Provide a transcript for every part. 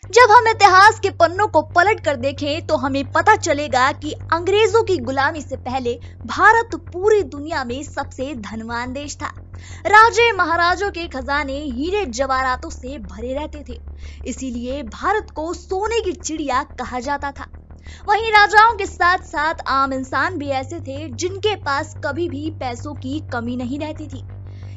जब हम इतिहास के पन्नों को पलट कर देखें तो हमें पता चलेगा कि अंग्रेजों की गुलामी से पहले भारत पूरी दुनिया में सबसे धनवान देश था। राजे महाराजों के खजाने हीरे जवाहरातों से भरे रहते थे, इसीलिए भारत को सोने की चिड़िया कहा जाता था। वहीं राजाओं के साथ साथ आम इंसान भी ऐसे थे जिनके पास कभी भी पैसों की कमी नहीं रहती थी।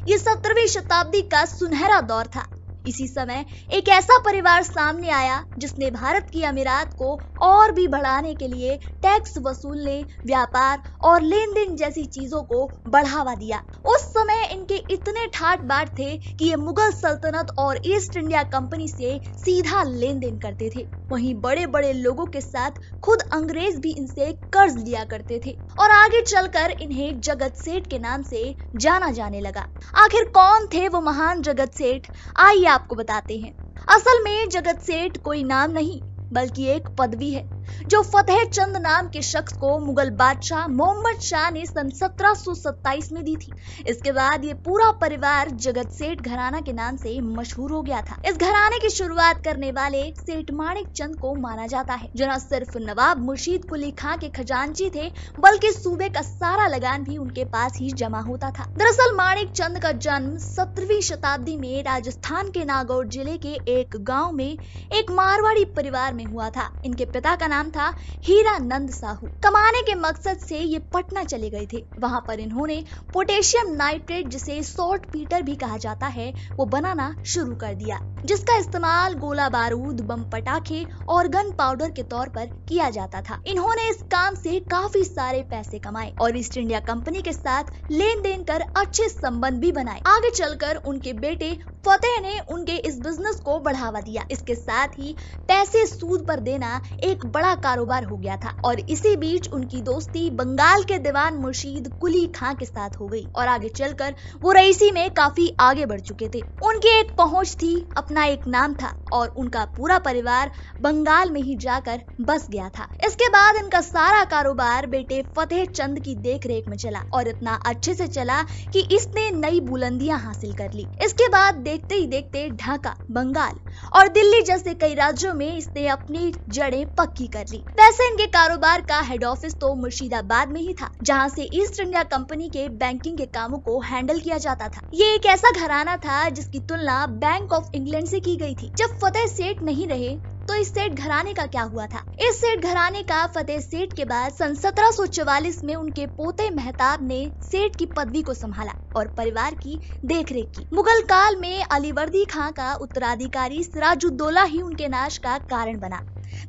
ये 17वीं शताब्दी का सुनहरा दौर था। इसी समय एक ऐसा परिवार सामने आया जिसने भारत की अमीरात को और भी बढ़ाने के लिए टैक्स वसूलने, व्यापार और लेन देन जैसी चीजों को बढ़ावा दिया। उस समय इनके इतने ठाट बाट थे कि ये मुगल सल्तनत और ईस्ट इंडिया कंपनी से सीधा लेन देन करते थे। वहीं बड़े बड़े लोगों के साथ खुद अंग्रेज भी इनसे कर्ज लिया करते थे और आगे चलकर इन्हें जगत सेठ के नाम से जाना जाने लगा। आखिर कौन थे वो महान जगत सेठ, आइए आपको बताते हैं। असल में जगत सेठ कोई नाम नहीं बल्कि एक पदवी है जो फतेह चंद नाम के शख्स को मुगल बादशाह मोहम्मद शाह ने सन 1727 में दी थी। इसके बाद ये पूरा परिवार जगत सेठ घराना के नाम से मशहूर हो गया था। इस घराने की शुरुआत करने वाले सेठ माणिक चंद को माना जाता है, जो न सिर्फ नवाब मुर्शीद कुली खां के खजांची थे बल्कि सूबे का सारा लगान भी उनके पास ही जमा होता था। दरअसल माणिक चंद का जन्म 17वीं शताब्दी में राजस्थान के नागौर जिले के एक गाँव में एक मारवाड़ी परिवार में हुआ था। इनके पिता का नाम था हीरानंद साहू। कमाने के मकसद से ये पटना चले गए थे। वहां पर इन्होंने पोटेशियम नाइट्रेट, जिसे सॉल्ट पीटर भी कहा जाता है, वो बनाना शुरू कर दिया, जिसका इस्तेमाल गोला बारूद, बम पटाखे और गन पाउडर के तौर पर किया जाता था। इन्होंने इस काम से काफी सारे पैसे कमाए और ईस्ट इंडिया कंपनी के साथ लेन देन कर अच्छे संबंध भी बनाए। आगे चलकर उनके बेटे फतेह ने उनके इस बिजनेस को बढ़ावा दिया। इसके साथ ही पैसे सूद पर देना एक बड़ा कारोबार हो गया था और इसी बीच उनकी दोस्ती बंगाल के दीवान मुर्शीद कुली खां के साथ हो गई और आगे चलकर वो रईसी में काफी आगे बढ़ चुके थे। उनकी एक पहुंच थी, अपना एक नाम था और उनका पूरा परिवार बंगाल में ही जाकर बस गया था। इसके बाद इनका सारा कारोबार बेटे फतेह चंद की देखरेख में चला और इतना अच्छे से चला कि इसने नई बुलंदियां हासिल कर ली। इसके बाद देखते ही देखते ढाका, बंगाल और दिल्ली जैसे कई राज्यों में इसने अपनी जड़ें पक्की कर ली। वैसे इनके कारोबार का हेड ऑफिस तो मुर्शिदाबाद में ही था, जहां से ईस्ट इंडिया कंपनी के बैंकिंग के कामों को हैंडल किया जाता था। ये एक ऐसा घराना था जिसकी तुलना बैंक ऑफ इंग्लैंड से की गई थी। जब फतेह सेठ नहीं रहे तो इस सेठ घराने का क्या हुआ था? इस सेठ घराने का फतेह सेठ के बाद सन 1744 में उनके पोते मेहताब ने सेठ की पदवी को संभाला और परिवार की देखरेख की। मुगल काल में अलीवर्दी खां का उत्तराधिकारी सिराजुद्दौला ही उनके नाश का कारण बना।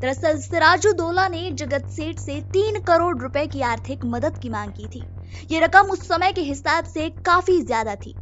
दरअसल सिराजुद्दौला ने जगत सेठ से 3 करोड़ रुपए की आर्थिक मदद की मांग की थी। ये रकम उस समय के हिसाब से काफी ज्यादा थी,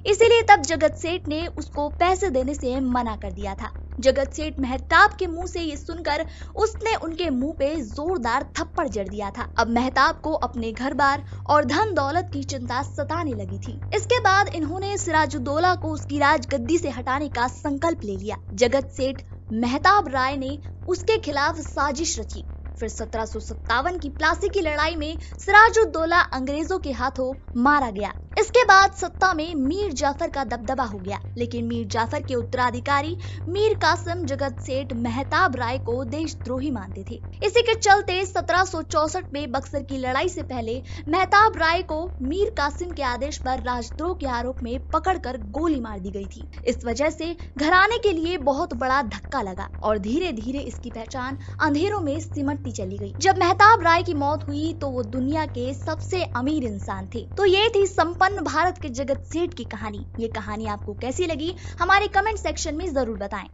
इसीलिए तब जगत सेठ ने उसको पैसे देने से मना कर दिया था। जगत सेठ मेहताब के मुंह से ये सुनकर उसने उनके मुंह पे जोरदार थप्पड़ जड़ दिया था। अब मेहताब को अपने घर बार और धन दौलत की चिंता सताने लगी थी। इसके बाद इन्होंने सिराजुद्दौला को उसकी राजगद्दी से हटाने का संकल्प ले लिया। जगत सेठ मेहताब राय ने उसके खिलाफ साजिश रची। फिर 1757 की प्लासी की लड़ाई में सिराजुद्दौला अंग्रेजों के हाथों मारा गया। इसके बाद सत्ता में मीर जाफर का दबदबा हो गया, लेकिन मीर जाफर के उत्तराधिकारी मीर कासिम जगत सेठ मेहताब राय को देशद्रोही मानते थे। इसी के चलते 1764 में बक्सर की लड़ाई से पहले मेहताब राय को मीर कासिम के आदेश पर राजद्रोह के आरोप में पकड़कर गोली मार दी गई थी। इस वजह से घराने के लिए बहुत बड़ा धक्का लगा और धीरे धीरे इसकी पहचान अंधेरों में सिमटती चली गई। जब मेहताब राय की मौत हुई तो वो दुनिया के सबसे अमीर इंसान थे। तो ये थी संपन्न भारत के जगत सेठ की कहानी। ये कहानी आपको कैसी लगी हमारे कमेंट सेक्शन में जरूर बताएं।